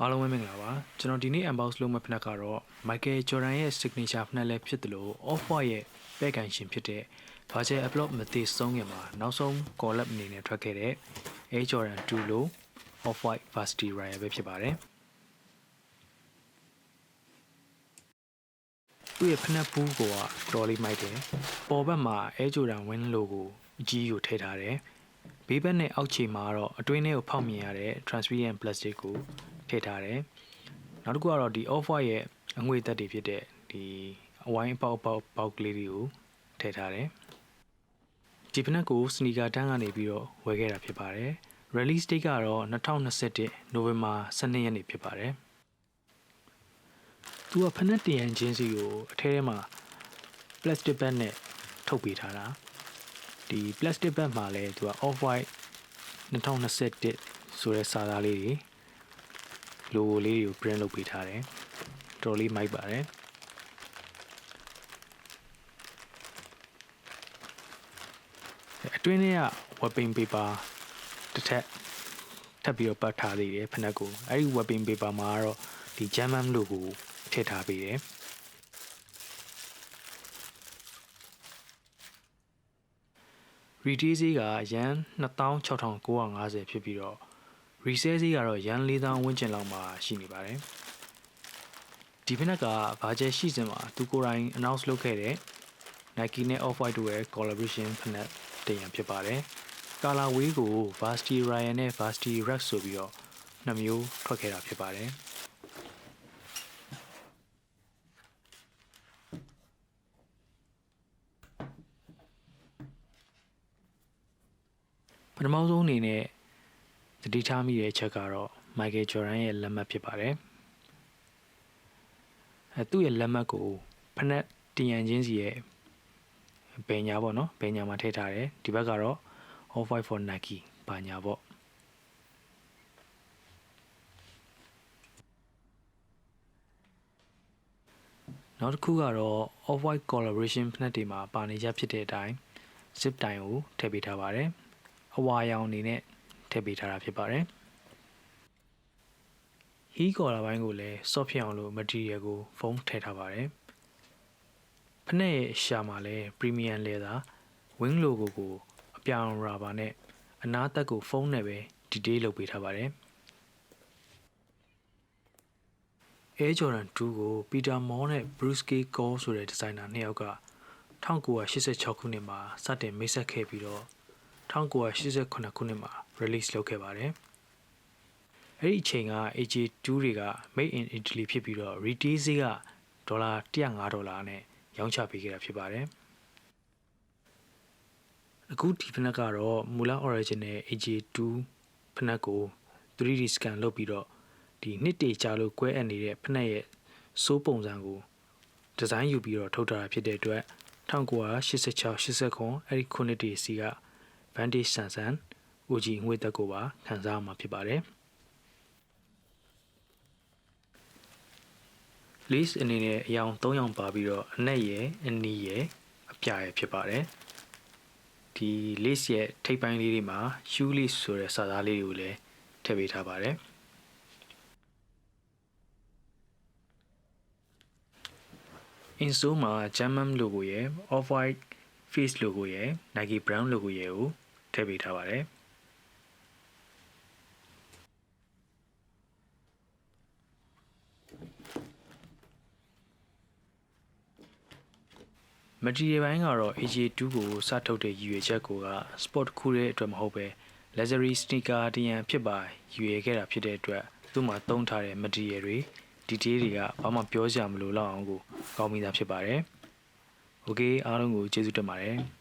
အားလုံးပဲမင်္ဂလာပါကျွန်တော်ဒီနေ့ unbox လုပ်မယ့်ဖနက်ကတော့ Michael Jordan ရဲ့ signature ဖနက်လည်းဖြစ်တယ်လို့ Off-White ရဲ့ပဲ့ကန်ရှင်ဖြစ်တဲ့ Virgil abloh မသိဆုံးခင်မှာနောက်ဆုံး collab အနေနဲ့ထွက်ခဲ့တဲ့ Air Jordan 2 လို့ Off-White Varsity ပဲဖြစ်ပါတယ်သူ့ရဲ့ဖနက်ဘူးကတော်လေးမိုက်တယ်ပေါ်ဘက်မှာ Air Jordan win logo အကြီးကိုထည့်ထားတယ်ဘေးဘက်နဲ့အောက်ခြေမှာတော့အတွင်းထဲကိုဖောက်မြင်ရတဲ့ transparent plastic ကိုထည့်ထားတယ်နောက်တစ်ခုကတော့ဒီ off-white ရဲ့အငွေသက်တွေဖြစ်တဲ့ဒီအဝိုင်းပေါက်ကလေးတွေကိုထည့်ထားတယ်ဒီဖနက်ကို sneaker တန်းကနေပြီးတော့ဝယ်ခဲ့တာဖြစ်ပါတယ် release date ကတော့2021 November 12 ရက်နေ့ဖြစ်ပါတယ်သူကဖနက်တင်ရန်ချင်းစီကိုအထဲထဲမှာ plastic bag နဲ့ထုတ်ပေးထားတာဒီ plastic bag မှာလည်းသူက off-white 2021ဆိုတဲ့စာသားလေးတွေlogo လေးကို print လုပ်ပေးထားတယ်တော်လေးမိုက်ပါတယ်အတွင်းထဲက wrapping paper တစ်ထပ်ပြီးတော့ပတ်ထားသေးတယ်ဖနက်ကိုအဲဒီ wrapping paper မှာကတော့ဒီ German logo ထည့်ထားပေးတယ်retail ဈေးကရန်26,950ဖြစ်ပြီးတော့ resale ဈေးကတော့ရန်4,000ဝန်းကျင်လောက်မှာရှိနေပါတယ်ဒီဖနက်က Virgil ရှိစဉ်မှာသူကိုယ်တိုင် announce လုပ်ခဲ့တဲ့ Nike နဲ့ Off-White တို့ရဲ့ collaboration ဖနက်တရံဖြစ်ပါတယ်ကာလာဝေးကို Varsity Ryan နဲ့ Varsity Rex ဆိုပြီးတော့နှစ်မျိုးထွက်ခဲ့တာဖြစ်ပါတယ်ပထမဆုံးအနေနဲ့သတိထားမိတဲ့အချက်ကတော့ Michael Jordan ရဲ့လက်မှတ်ဖြစ်ပါတယ်သူ့ရဲ့လက်မှတ်ကိုဖနက်တင်ရန်ချင်းစီရဲ့ဘယ်ညာပေါ့နော်ဘယ်ညာမှာထည့်ထားတယ်ဒီဘက်ကတော့ Off-White for Nike ဘာညာပေါ့နောက်တစ်ခုကတော့ Off-White collaboration ဖနက်တွေမှာပါနေကြဖြစ်တဲ့အတိုင်း zip တိုင်ကိုထည့်ပေးထားပါတယ်အဝါရောင်အနေနဲ့ထည့်ပေးထားတာဖြစ်ပါတယ်ဟီးကော်လာပိုင်းကိုလည်း soft ဖြစ်အောင်လို့ material ကို foam ထည့်ထားပါတယ်ဖနက်ရဲ့ရှာမှာလည်း premium leather wing logo ကိုအပြောင် rubber နဲ့အနားသက်ကို foam နဲ့ပဲ detail လုပ်ပေးထားပါတယ် Air Jordan 2 ကို Peter Moore နဲ့ Bruce Cole ဆိုတဲ့ဒီဇိုင်နာနှစ်ယောက်က1986ခုနှစ်မှာစတင်မိတ်ဆက်ခဲ့ပြီးတော့1989ခုနှစ်မှာ release လုပ်ခဲ့ပါတယ်။အဲ့ဒီအချိန်က AJ2 တွေက made in Italy ဖြစ်ပြီးတော့ retail ဈေးက$105နဲ့ရောင်းချပေးခဲ့တာဖြစ်ပါတယ်။အခုဒီဖနက်ကတော့မူလ original AJ2 ဖနက်ကို 3D scan လုပ်ပြီးတော့ဒီနှစ်တေကြာလို့ကွဲအပ်နေတဲ့ဖနက်ရဲ့စိုးပုံစံကိုဒီဇိုင်းယူပြီးတော့ထုတ်ထားတာဖြစ်တဲ့အတွက်1986-89အဲ့ဒီခုနှစ်တေစီကVantage ဆန်ဆန် OG ငွေသက်ကိုပါခံစားမှာဖြစ်ပါတယ်။ Lace အနေနဲ့အယောင်3ယောင်ပါပြီးတော့အနက်ရယ်အနီးရယ်အပြာရယ်ဖြစ်ပါတယ်။ဒီ lace ရဲ့ထိပ်ပိုင်းလေးတွေမှာ shoe lace ဆိုတဲ့စာသားလေးတွေကိုလည်းထည့်ပေးထားပါတယ်။ insole မှာ German logo ရယ် Off-White face logo ရယ် Nike brown logo ရယ်ကိုထည့်ပေးထားပါတယ်။ material ဘိုင်းကတော့ AJ2 ကိုစထုတ်တဲ့ရည်ရွယ်ချက်ကိုက sport ခုတဲ့အတွက်မဟုတ်ပဲ luxury sneaker တရံဖြစ်ပါရည်ရွယ်ခဲ့တာဖြစ်တဲ့အတွက်သူ့မှာသုံးထားတဲ့ material တွေ detail တွေကဘာမှပြောစရာမလိုတော့အောင်ကိုကောင်းမိတာဖြစ်ပါတယ်။ Okay အားလုံးကိုကျေးဇူးတင်ပါတယ်။